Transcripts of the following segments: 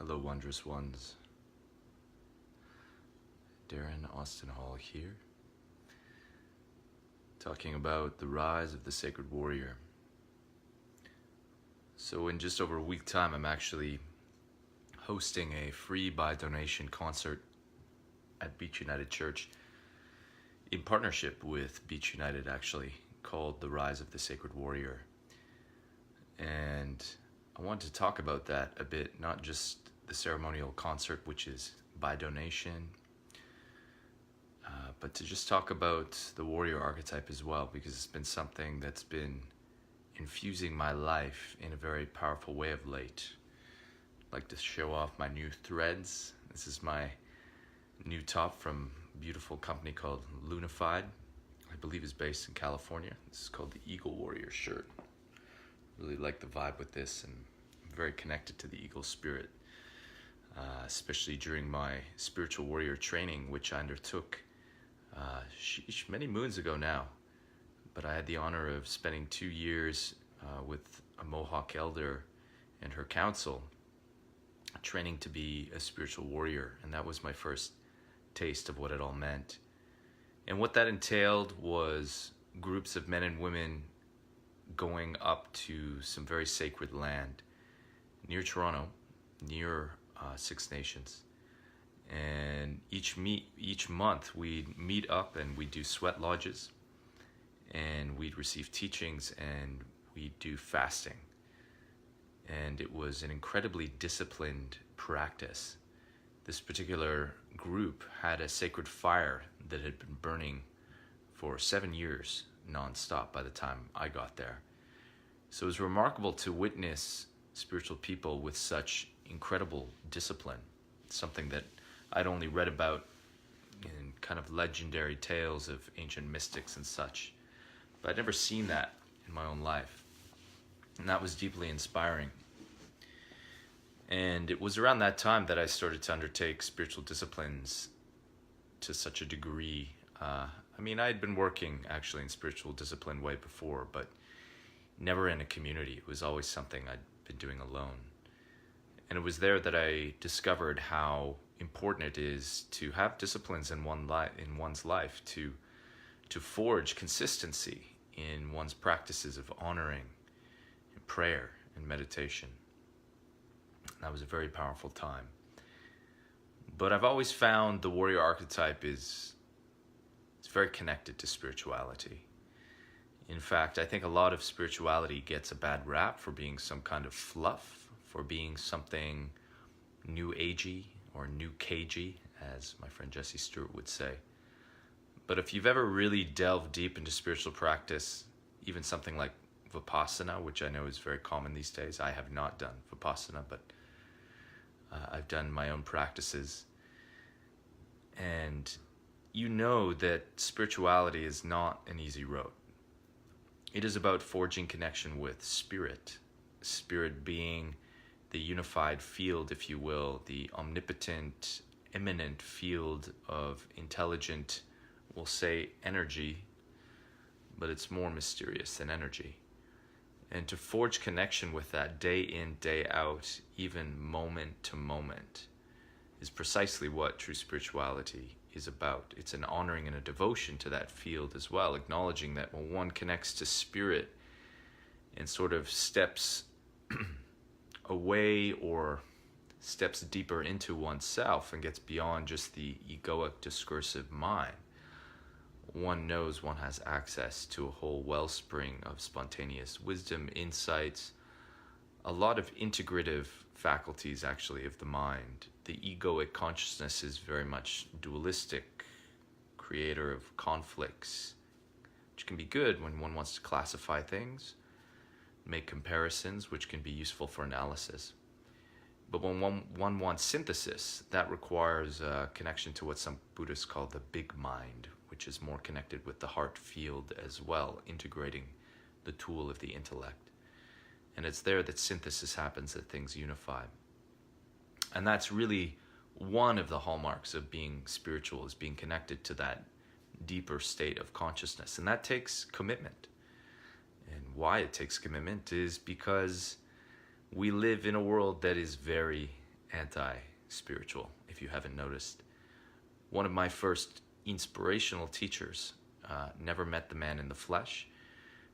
Hello, wondrous ones. Darren Austin Hall here, talking about the rise of the sacred warrior. So in just over a week time, I'm actually hosting a free by donation concert at Beach United Church in partnership with Beach United, actually, called The Rise of the Sacred Warrior. And I want to talk about that a bit, not just the ceremonial concert, which is by donation, but to just talk about the warrior archetype as well, because it's been something that's been infusing my life in a very powerful way of late. I'd like to show off my new threads. This is my new top from a beautiful company called Lunified. I believe is based in California. This is called the Eagle Warrior shirt. Really like the vibe with this, and I'm very connected to the eagle spirit, especially during my spiritual warrior training, which I undertook many moons ago now. But I had the honor of spending 2 years with a Mohawk elder and her council, training to be a spiritual warrior, and that was my first taste of what it all meant. And what that entailed was groups of men and women going up to some very sacred land near Toronto, near Six Nations. And each month we'd meet up and we'd do sweat lodges, and we'd receive teachings, and we'd do fasting. And it was an incredibly disciplined practice. This particular group had a sacred fire that had been burning for 7 years non-stop by the time I got there. So it was remarkable to witness spiritual people with such incredible discipline, something that I'd only read about in kind of legendary tales of ancient mystics and such, but I'd never seen that in my own life, and that was deeply inspiring. And it was around that time that I started to undertake spiritual disciplines to such a degree. I had been working actually in spiritual discipline way before, but never in a community. It was always something I'd been doing alone. And it was there that I discovered how important it is to have disciplines in one's life, to forge consistency in one's practices of honoring and prayer and meditation. That was a very powerful time. But I've always found the warrior archetype it's very connected to spirituality. In fact, I think a lot of spirituality gets a bad rap for being some kind of fluff, for being something new agey or new cagey, as my friend Jesse Stewart would say. But if you've ever really delved deep into spiritual practice, even something like Vipassana, which I know is very common these days. I have not done Vipassana, but I've done my own practices. And you know that spirituality is not an easy road. It is about forging connection with spirit being the unified field, if you will, the omnipotent, immanent field of intelligent, we'll say energy, but it's more mysterious than energy. And to forge connection with that day in, day out, even moment to moment, is precisely what true spirituality is about. It's an honoring and a devotion to that field as well, acknowledging that when one connects to spirit and sort of steps away or steps deeper into oneself and gets beyond just the egoic discursive mind, one knows one has access to a whole wellspring of spontaneous wisdom, insights, a lot of integrative faculties actually of the mind. The egoic consciousness is very much dualistic, creator of conflicts, which can be good when one wants to classify things, make comparisons, which can be useful for analysis. But when one wants synthesis, that requires a connection to what some Buddhists call the big mind, which is more connected with the heart field as well, integrating the tool of the intellect. And it's there that synthesis happens, that things unify. And that's really one of the hallmarks of being spiritual, is being connected to that deeper state of consciousness. And that takes commitment. And why it takes commitment is because we live in a world that is very anti-spiritual, if you haven't noticed. One of my first inspirational teachers, never met the man in the flesh,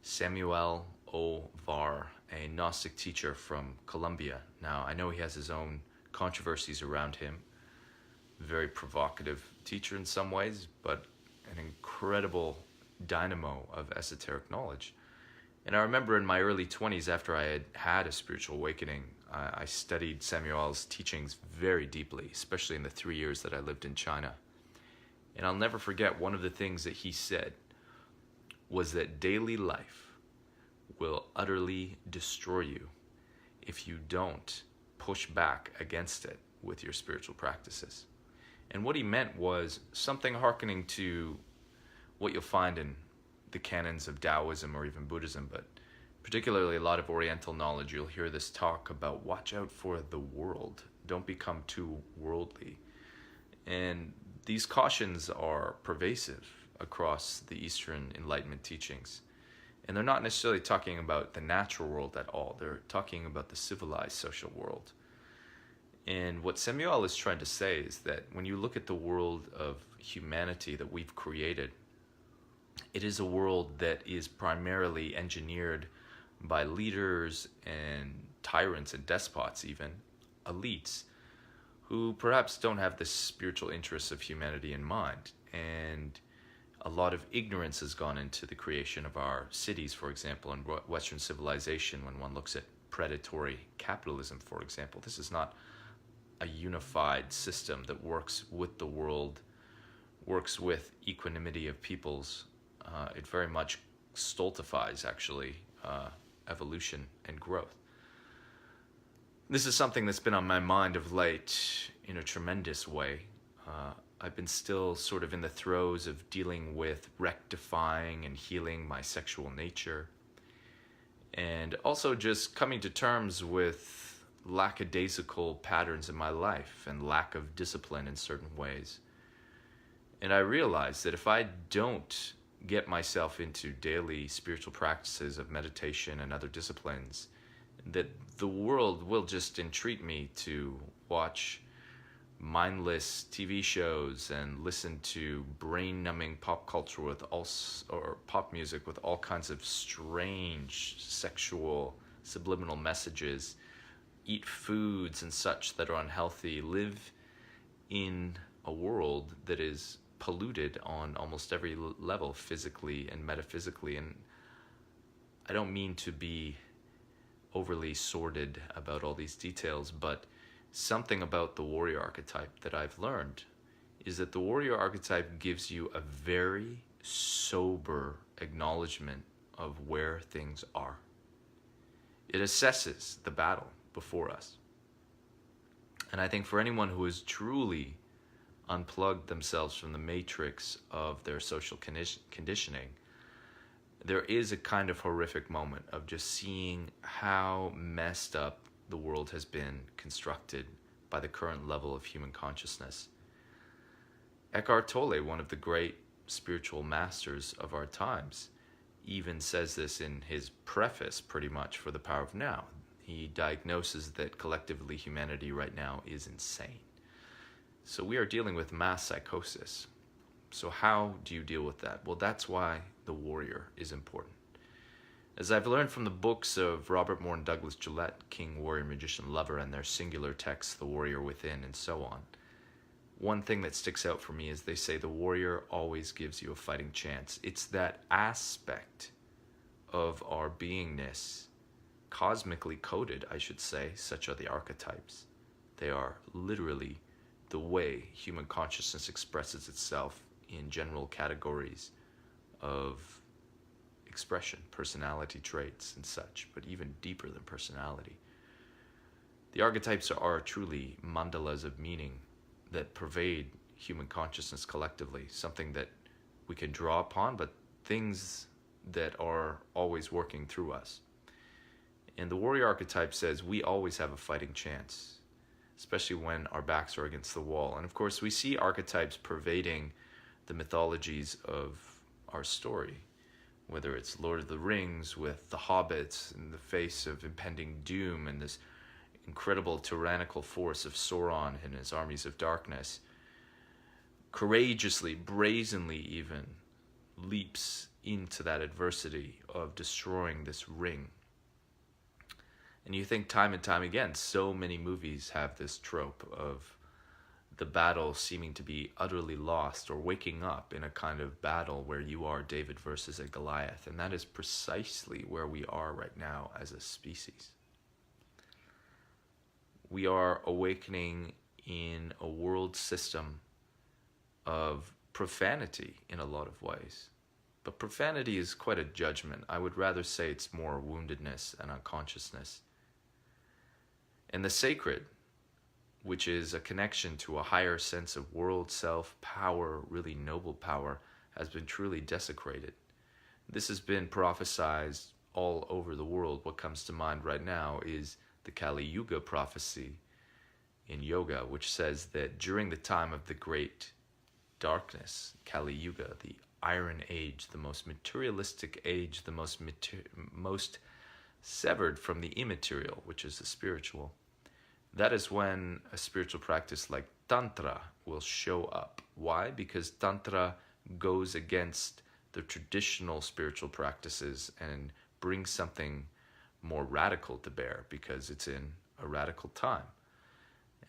Samuel O. Var, a Gnostic teacher from Colombia. Now, I know he has his own controversies around him. Very provocative teacher in some ways, but an incredible dynamo of esoteric knowledge. And I remember in my early 20s, after I had had a spiritual awakening, I studied Samuel's teachings very deeply, especially in the 3 years that I lived in China. And I'll never forget one of the things that he said was that daily life will utterly destroy you if you don't push back against it with your spiritual practices. And what he meant was something hearkening to what you'll find in the canons of Taoism or even Buddhism, but particularly a lot of Oriental knowledge. You'll hear this talk about watch out for the world. Don't become too worldly. And these cautions are pervasive across the Eastern Enlightenment teachings. And they're not necessarily talking about the natural world at all. They're talking about the civilized social world. And what Samuel is trying to say is that when you look at the world of humanity that we've created, it is a world that is primarily engineered by leaders and tyrants and despots, even elites, who perhaps don't have the spiritual interests of humanity in mind. And a lot of ignorance has gone into the creation of our cities, for example, in Western civilization. When one looks at predatory capitalism, for example, this is not a unified system that works with the world, works with equanimity of peoples. It very much stultifies, actually, evolution and growth. This is something that's been on my mind of late in a tremendous way. I've been still sort of in the throes of dealing with rectifying and healing my sexual nature, and also just coming to terms with lackadaisical patterns in my life and lack of discipline in certain ways. And I realized that if I don't get myself into daily spiritual practices of meditation and other disciplines, that the world will just entreat me to watch mindless TV shows and listen to brain-numbing pop culture with or pop music with all kinds of strange sexual subliminal messages, eat foods and such that are unhealthy, live in a world that is polluted on almost every level, physically and metaphysically. And I don't mean to be overly sordid about all these details, but something about the warrior archetype that I've learned is that the warrior archetype gives you a very sober acknowledgement of where things are. It assesses the battle before us. And I think for anyone who has truly unplugged themselves from the matrix of their social conditioning, there is a kind of horrific moment of just seeing how messed up the world has been constructed by the current level of human consciousness. Eckhart Tolle, one of the great spiritual masters of our times, even says this in his preface pretty much for The Power of Now. He diagnoses that collectively humanity right now is insane. So we are dealing with mass psychosis. So how do you deal with that? Well, that's why the warrior is important. As I've learned from the books of Robert Moore and Douglas Gillette, King, Warrior, Magician, Lover, and their singular texts, The Warrior Within, and so on, one thing that sticks out for me is they say the warrior always gives you a fighting chance. It's that aspect of our beingness, cosmically coded, I should say, such are the archetypes. They are literally the way human consciousness expresses itself in general categories of expression, personality traits and such, but even deeper than personality. The archetypes are truly mandalas of meaning that pervade human consciousness collectively, something that we can draw upon, but things that are always working through us. And the warrior archetype says we always have a fighting chance, especially when our backs are against the wall. And of course, we see archetypes pervading the mythologies of our story, whether it's Lord of the Rings with the hobbits in the face of impending doom and this incredible tyrannical force of Sauron and his armies of darkness, courageously, brazenly even, leaps into that adversity of destroying this ring. And you think time and time again, so many movies have this trope of the battle seeming to be utterly lost, or waking up in a kind of battle where you are David versus a Goliath. And that is precisely where we are right now as a species. We are awakening in a world system of profanity in a lot of ways. But profanity is quite a judgment. I would rather say it's more woundedness and unconsciousness. And the sacred, which is a connection to a higher sense of world self, power, really noble power, has been truly desecrated. This has been prophesied all over the world. What comes to mind right now is the Kali Yuga prophecy in yoga, which says that during the time of the great darkness, Kali Yuga, the Iron Age, the most materialistic age, the most severed from the immaterial, which is the spiritual, that is when a spiritual practice like Tantra will show up. Why? Because Tantra goes against the traditional spiritual practices and brings something more radical to bear, because it's in a radical time.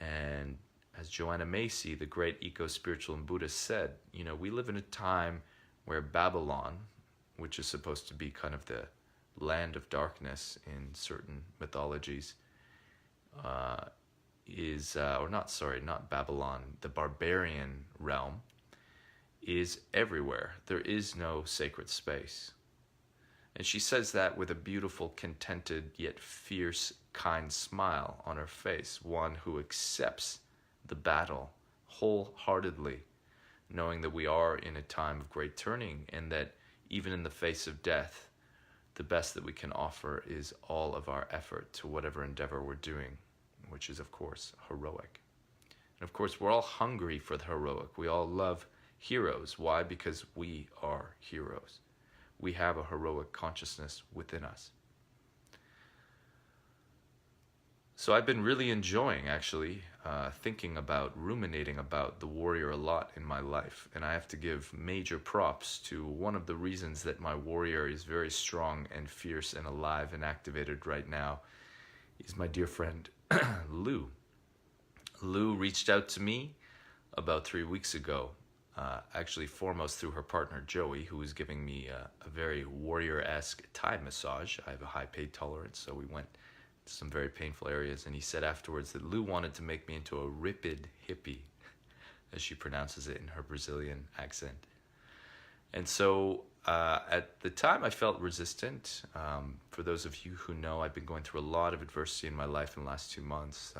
And as Joanna Macy, the great eco-spiritual and Buddhist, said, we live in a time where Babylon, which is supposed to be kind of the land of darkness in certain mythologies, not Babylon, the barbarian realm, is everywhere. There is no sacred space. And she says that with a beautiful, contented, yet fierce, kind smile on her face, one who accepts the battle wholeheartedly, knowing that we are in a time of great turning, and that even in the face of death, the best that we can offer is all of our effort to whatever endeavor we're doing, which is, of course, heroic. And of course, we're all hungry for the heroic. We all love heroes. Why? Because we are heroes. We have a heroic consciousness within us. So I've been really enjoying, actually, ruminating about the warrior a lot in my life. And I have to give major props to one of the reasons that my warrior is very strong and fierce and alive and activated right now is my dear friend, Lou. Lou reached out to me about 3 weeks ago, actually foremost through her partner, Joey, who was giving me a very warrior-esque Thai massage. I have a high pain tolerance, so we went to some very painful areas, and he said afterwards that Lou wanted to make me into a ripid hippie, as she pronounces it in her Brazilian accent. And so at the time I felt resistant. For those of you who know, I've been going through a lot of adversity in my life in the last 2 months,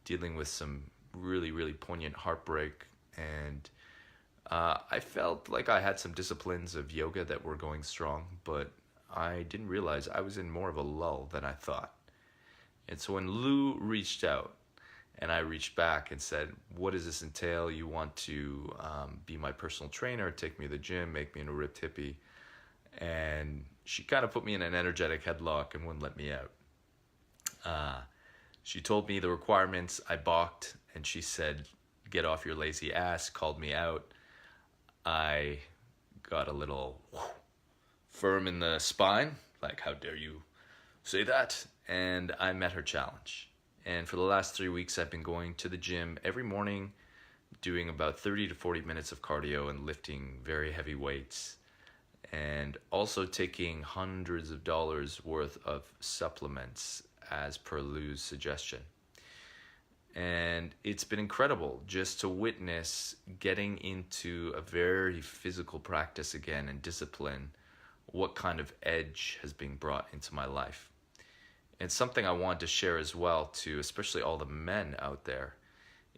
dealing with some really, really poignant heartbreak. And I felt like I had some disciplines of yoga that were going strong, but I didn't realize I was in more of a lull than I thought. And so when Lou reached out, and I reached back and said, what does this entail? You want to be my personal trainer, take me to the gym, make me into a ripped hippie. And she kind of put me in an energetic headlock and wouldn't let me out. She told me the requirements. I balked, and she said, get off your lazy ass, called me out. I got a little firm in the spine, like, how dare you say that? And I met her challenge. And for the last 3 weeks, I've been going to the gym every morning, doing about 30 to 40 minutes of cardio and lifting very heavy weights, and also taking hundreds of dollars worth of supplements as per Lou's suggestion. And it's been incredible just to witness getting into a very physical practice again and discipline, what kind of edge has been brought into my life. And something I want to share as well to especially all the men out there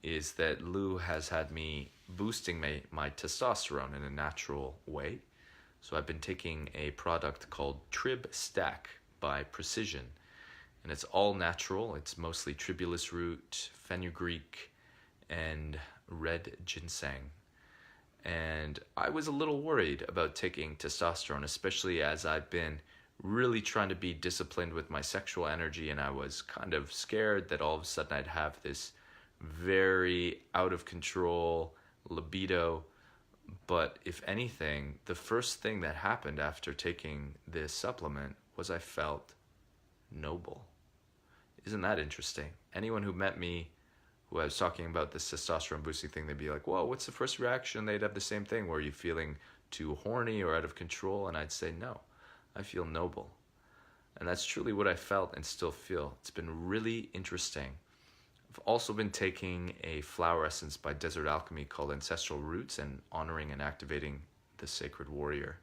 is that Lou has had me boosting my testosterone in a natural way. So I've been taking a product called Trib Stack by Precision. And it's all natural. It's mostly tribulus root, fenugreek, and red ginseng. And I was a little worried about taking testosterone, especially as I've been really trying to be disciplined with my sexual energy, and I was kind of scared that all of a sudden I'd have this very out of control libido. But if anything, the first thing that happened after taking this supplement was I felt noble. Isn't that interesting? Anyone who met me, who I was talking about this testosterone boosting thing, they'd be like, whoa, what's the first reaction? They'd have the same thing. Were you feeling too horny or out of control? And I'd say, no, I feel noble. And that's truly what I felt and still feel. It's been really interesting. I've also been taking a flower essence by Desert Alchemy called Ancestral Roots and honoring and activating the sacred warrior.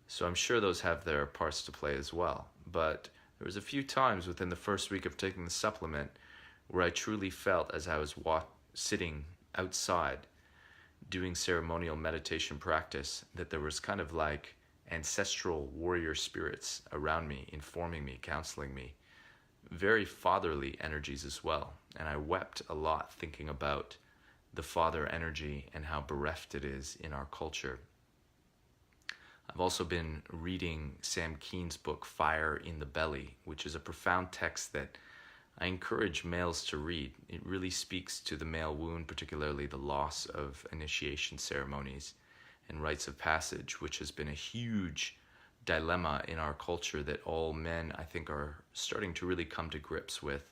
So I'm sure those have their parts to play as well. But there was a few times within the first week of taking the supplement where I truly felt, as I was sitting outside doing ceremonial meditation practice, that there was kind of like ancestral warrior spirits around me, informing me, counseling me. Very fatherly energies as well. And I wept a lot thinking about the father energy and how bereft it is in our culture. I've also been reading Sam Keen's book, Fire in the Belly, which is a profound text that I encourage males to read. It really speaks to the male wound, particularly the loss of initiation ceremonies and rites of passage, which has been a huge dilemma in our culture that all men, I think, are starting to really come to grips with,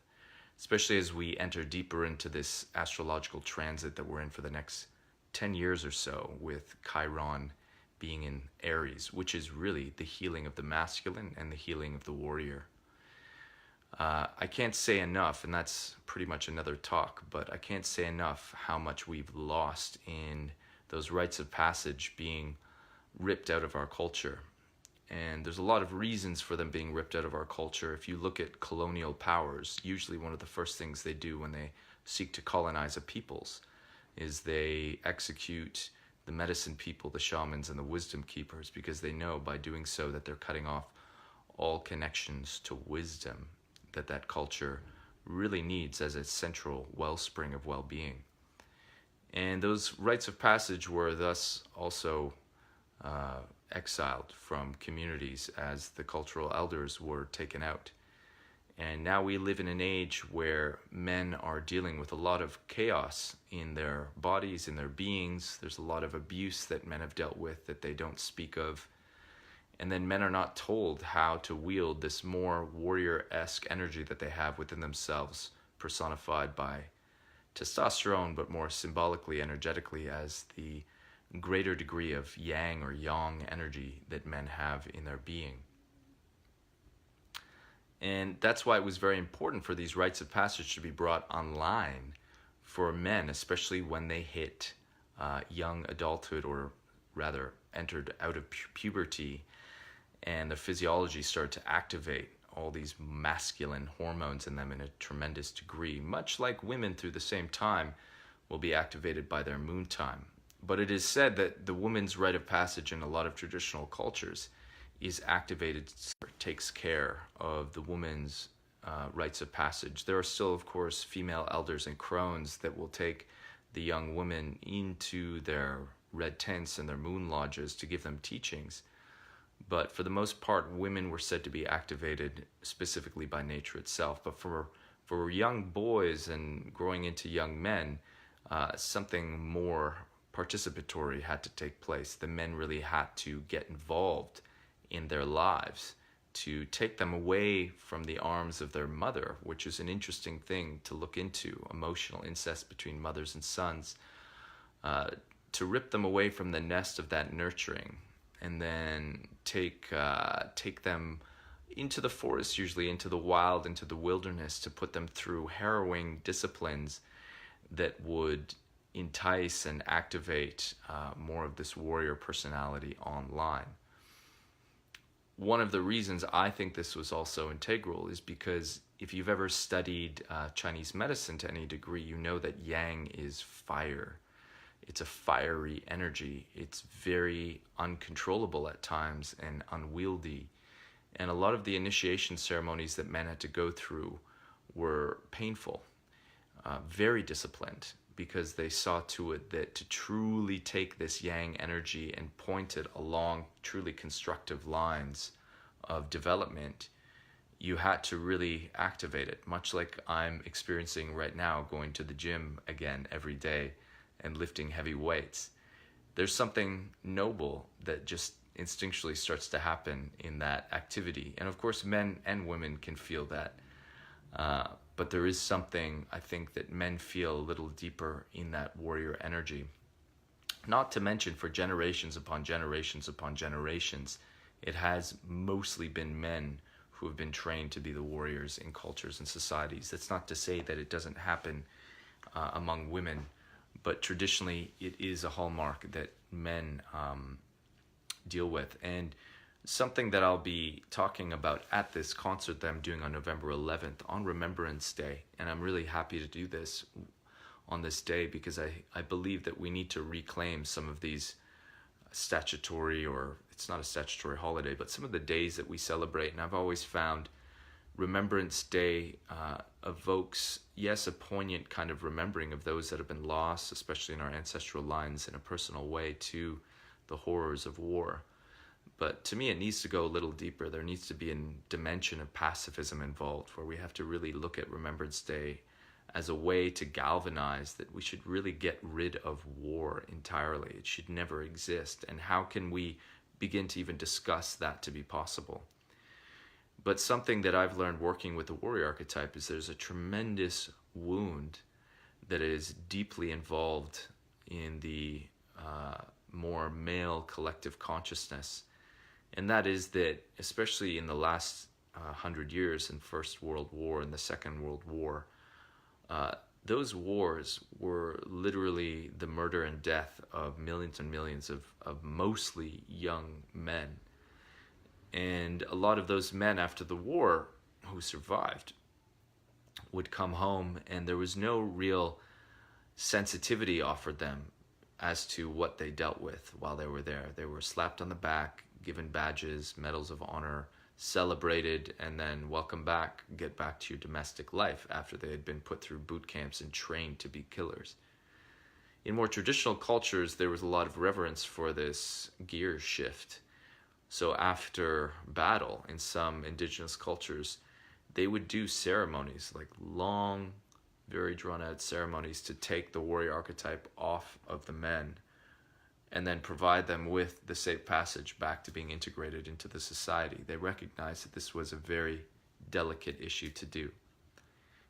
especially as we enter deeper into this astrological transit that we're in for the next 10 years or so, with Chiron being in Aries, which is really the healing of the masculine and the healing of the warrior. I can't say enough, and that's pretty much another talk, but I can't say enough how much we've lost in those rites of passage being ripped out of our culture. And there's a lot of reasons for them being ripped out of our culture. If you look at colonial powers, usually one of the first things they do when they seek to colonize a peoples is they execute the medicine people, the shamans, and the wisdom keepers, because they know by doing so that they're cutting off all connections to wisdom that culture really needs as a central wellspring of well-being. And those rites of passage were thus also exiled from communities as the cultural elders were taken out. And now we live in an age where men are dealing with a lot of chaos in their bodies, in their beings. There's a lot of abuse that men have dealt with that they don't speak of. And then men are not told how to wield this more warrior-esque energy that they have within themselves, personified by testosterone, but more symbolically, energetically, as the greater degree of yang or yang energy that men have in their being. And that's why it was very important for these rites of passage to be brought online for men, especially when they hit young adulthood, or rather entered out of puberty, and their physiology started to activate all these masculine hormones in them in a tremendous degree, much like women through the same time will be activated by their moon time. But it is said that the woman's rite of passage in a lot of traditional cultures is activated, takes care of the woman's rites of passage. There are still, of course, female elders and crones that will take the young women into their red tents and their moon lodges to give them teachings. But for the most part, women were said to be activated specifically by nature itself. But for young boys and growing into young men, something more participatory had to take place. The men really had to get involved in their lives to take them away from the arms of their mother, which is an interesting thing to look into, emotional incest between mothers and sons, to rip them away from the nest of that nurturing, and then take them into the forest, usually into the wild, into the wilderness, to put them through harrowing disciplines that would entice and activate more of this warrior personality online. One of the reasons I think this was also integral is because if you've ever studied Chinese medicine to any degree, you know that yang is fire. It's a fiery energy. It's very uncontrollable at times and unwieldy. And a lot of the initiation ceremonies that men had to go through were painful, very disciplined, because they saw to it that to truly take this yang energy and point it along truly constructive lines of development, you had to really activate it, much like I'm experiencing right now, going to the gym again every day and lifting heavy weights. There's something noble that just instinctually starts to happen in that activity. And of course, men and women can feel that. But there is something, I think, that men feel a little deeper in that warrior energy. Not to mention, for generations upon generations upon generations, it has mostly been men who have been trained to be the warriors in cultures and societies. That's not to say that it doesn't happen among women, but traditionally it is a hallmark that men deal with. And something that I'll be talking about at this concert that I'm doing on November 11th on Remembrance Day, and I'm really happy to do this on this day because I believe that we need to reclaim some of these statutory, or it's not a statutory holiday, but some of the days that we celebrate. And I've always found Remembrance Day evokes, yes, a poignant kind of remembering of those that have been lost, especially in our ancestral lines, in a personal way to the horrors of war. But to me, it needs to go a little deeper. There needs to be a dimension of pacifism involved, where we have to really look at Remembrance Day as a way to galvanize that we should really get rid of war entirely. It should never exist. And how can we begin to even discuss that to be possible? But something that I've learned working with the warrior archetype is there's a tremendous wound that is deeply involved in the more male collective consciousness. And that is that, especially in the last 100 years in First World War and the Second World War, those wars were literally the murder and death of millions and millions of mostly young men. And a lot of those men after the war who survived would come home, and there was no real sensitivity offered them as to what they dealt with while they were there. They were slapped on the back, given badges, medals of honor, celebrated, and then welcome back, get back to your domestic life after they had been put through boot camps and trained to be killers. In more traditional cultures, there was a lot of reverence for this gear shift. So after battle, in some indigenous cultures, they would do ceremonies, like long, very drawn-out ceremonies to take the warrior archetype off of the men and then provide them with the safe passage back to being integrated into the society. They recognized that this was a very delicate issue to do.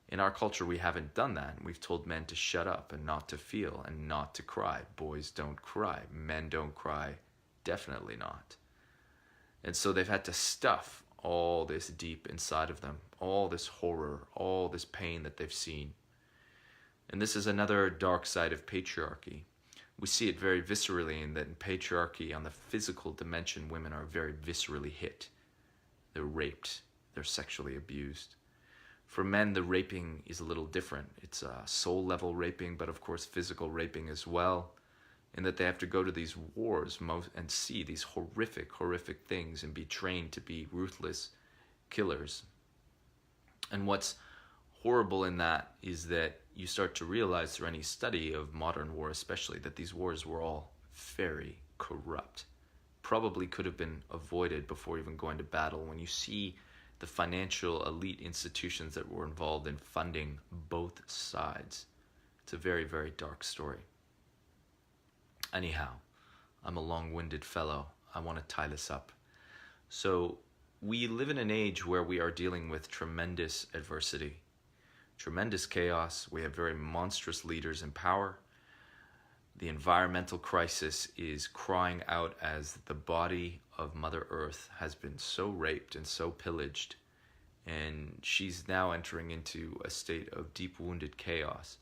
In our culture, we haven't done that. We've told men to shut up and not to feel and not to cry. Boys don't cry. Men don't cry. Definitely not. And so they've had to stuff all this deep inside of them, all this horror, all this pain that they've seen. And this is another dark side of patriarchy. We see it very viscerally in that in patriarchy, on the physical dimension, women are very viscerally hit. They're raped. They're sexually abused. For men, the raping is a little different. It's soul-level raping, but of course physical raping as well, in that they have to go to these wars and see these horrific, horrific things and be trained to be ruthless killers. And what's horrible in that is that you start to realize through any study of modern war especially that these wars were all very corrupt. Probably could have been avoided before even going to battle. When you see the financial elite institutions that were involved in funding both sides, it's a very, very dark story. Anyhow, I'm a long-winded fellow. I want to tie this up. So we live in an age where we are dealing with tremendous adversity, tremendous chaos. We have very monstrous leaders in power. The environmental crisis is crying out as the body of Mother Earth has been so raped and so pillaged, and she's now entering into a state of deep wounded chaos.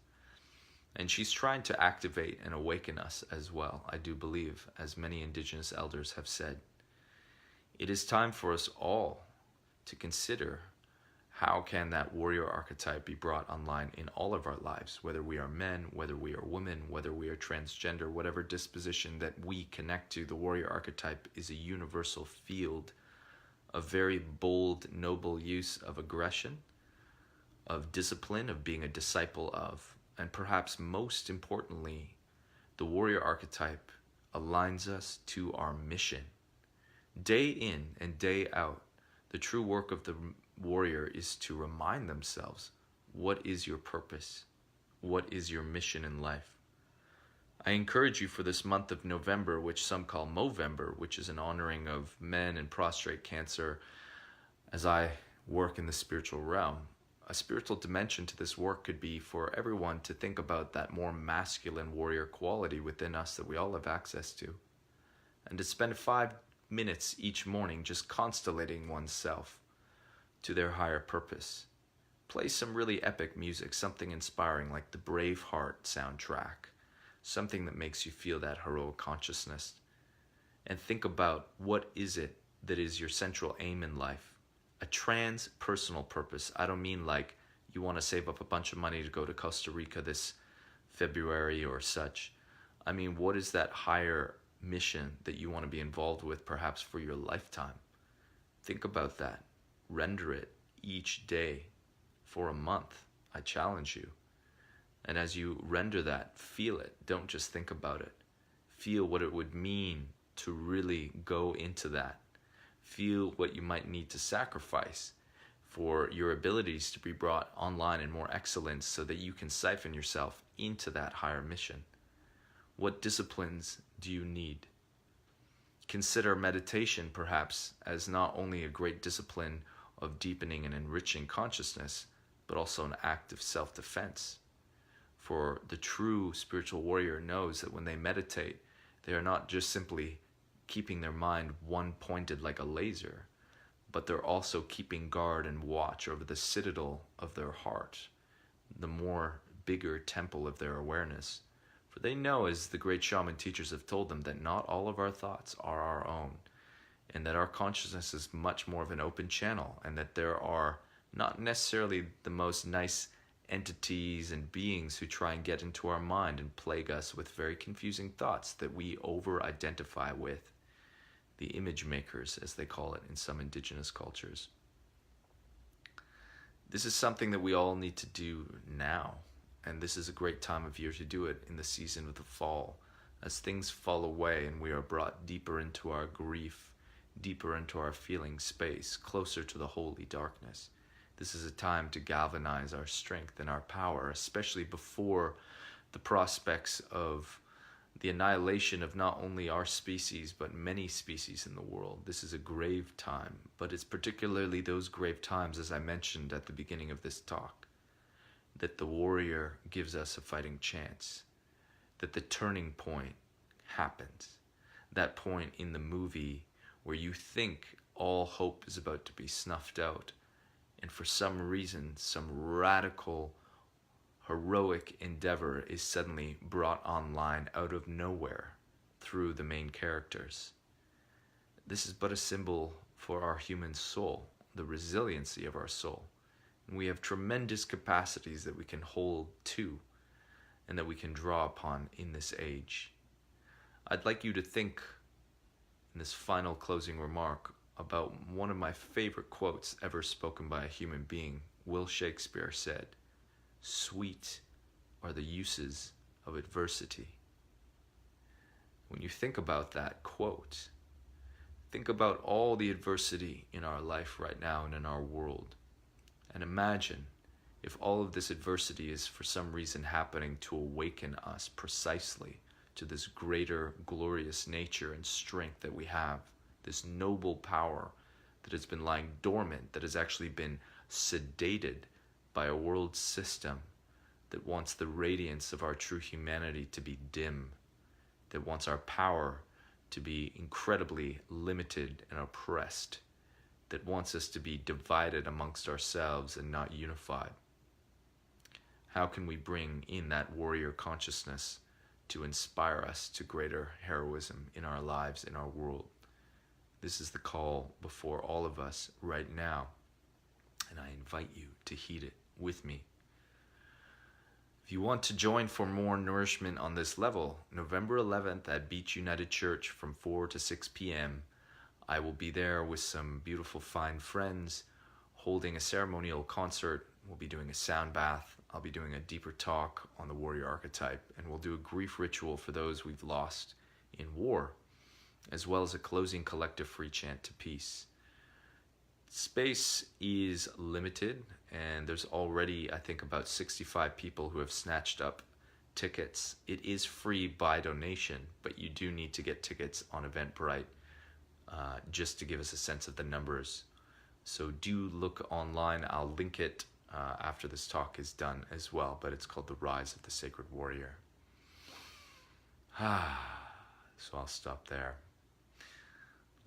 And she's trying to activate and awaken us as well, I do believe, as many indigenous elders have said. It is time for us all to consider how can that warrior archetype be brought online in all of our lives, whether we are men, whether we are women, whether we are transgender, whatever disposition that we connect to. The warrior archetype is a universal field of very bold, noble use of aggression, of discipline, of being a disciple of. And perhaps most importantly, the warrior archetype aligns us to our mission. Day in and day out, The true work of the warrior is to remind themselves, what is your purpose? What is your mission in life? I encourage you for this month of November, which some call Movember, which is an honoring of men and prostate cancer, as I work in the spiritual realm. A spiritual dimension to this work could be for everyone to think about that more masculine warrior quality within us that we all have access to, and to spend 5 minutes each morning just constellating oneself to their higher purpose. Play some really epic music, something inspiring like the Braveheart soundtrack, something that makes you feel that heroic consciousness, and think about what is it that is your central aim in life. A trans-personal purpose. I don't mean like you want to save up a bunch of money to go to Costa Rica this February or such. I mean, what is that higher mission that you want to be involved with perhaps for your lifetime? Think about that. Render it each day for a month. I challenge you. And as you render that, feel it. Don't just think about it. Feel what it would mean to really go into that. Feel what you might need to sacrifice for your abilities to be brought online in more excellence so that you can siphon yourself into that higher mission. What disciplines do you need? Consider meditation perhaps as not only a great discipline of deepening and enriching consciousness, but also an act of self-defense. For the true spiritual warrior knows that when they meditate, they are not just simply keeping their mind one-pointed like a laser, but they're also keeping guard and watch over the citadel of their heart, the more bigger temple of their awareness. For they know, as the great shaman teachers have told them, that not all of our thoughts are our own, and that our consciousness is much more of an open channel, and that there are not necessarily the most nice entities and beings who try and get into our mind and plague us with very confusing thoughts that we over-identify with. The image makers, as they call it in some indigenous cultures. This is something that we all need to do now, and this is a great time of year to do it in the season of the fall, as things fall away and we are brought deeper into our grief, deeper into our feeling space, closer to the holy darkness. This is a time to galvanize our strength and our power, especially before the prospects of the annihilation of not only our species, but many species in the world. This is a grave time, but it's particularly those grave times, as I mentioned at the beginning of this talk, that the warrior gives us a fighting chance, that the turning point happens, that point in the movie where you think all hope is about to be snuffed out, and for some reason, some radical heroic endeavor is suddenly brought online out of nowhere through the main characters. This is but a symbol for our human soul, the resiliency of our soul. And we have tremendous capacities that we can hold to and that we can draw upon in this age. I'd like you to think in this final closing remark about one of my favorite quotes ever spoken by a human being. Will Shakespeare said, "Sweet are the uses of adversity." When you think about that quote, think about all the adversity in our life right now and in our world. And imagine if all of this adversity is for some reason happening to awaken us precisely to this greater glorious nature and strength that we have, this noble power that has been lying dormant, that has actually been sedated by a world system that wants the radiance of our true humanity to be dim, that wants our power to be incredibly limited and oppressed, that wants us to be divided amongst ourselves and not unified. How can we bring in that warrior consciousness to inspire us to greater heroism in our lives, in our world? This is the call before all of us right now, and I invite you to heed it with me. If you want to join for more nourishment on this level, November 11th at Beach United Church from 4 to 6 p.m., I will be there with some beautiful fine friends holding a ceremonial concert. We'll be doing a sound bath. I'll be doing a deeper talk on the warrior archetype, and we'll do a grief ritual for those we've lost in war, as well as a closing collective free chant to peace. Space is limited, and there's already, I think, about 65 people who have snatched up tickets. It is free by donation, but you do need to get tickets on Eventbrite just to give us a sense of the numbers. So do look online. I'll link it after this talk is done as well, but it's called The Rise of the Sacred Warrior. So I'll stop there.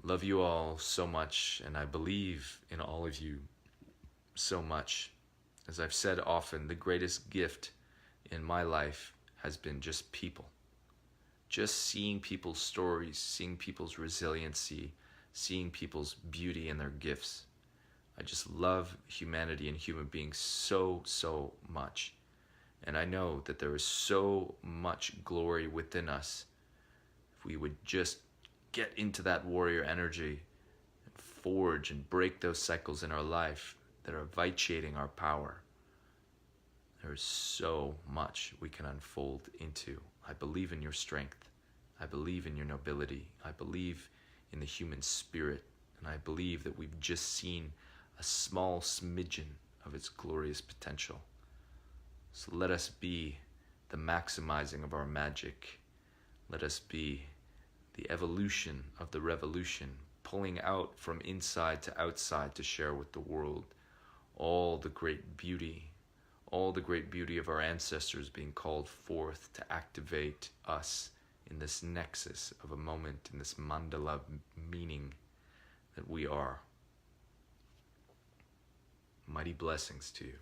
Love you all so much, and I believe in all of you so much. As I've said often, the greatest gift in my life has been just people. Just seeing people's stories, seeing people's resiliency, seeing people's beauty and their gifts. I just love humanity and human beings so, so much. And I know that there is so much glory within us if we would just get into that warrior energy and forge and break those cycles in our life that are vitiating our power. There is so much we can unfold into. I believe in your strength. I believe in your nobility. I believe in the human spirit. And I believe that we've just seen a small smidgen of its glorious potential. So let us be the maximizing of our magic. Let us be the evolution of the revolution, pulling out from inside to outside to share with the world all the great beauty of our ancestors being called forth to activate us in this nexus of a moment, in this mandala meaning that we are. Mighty blessings to you.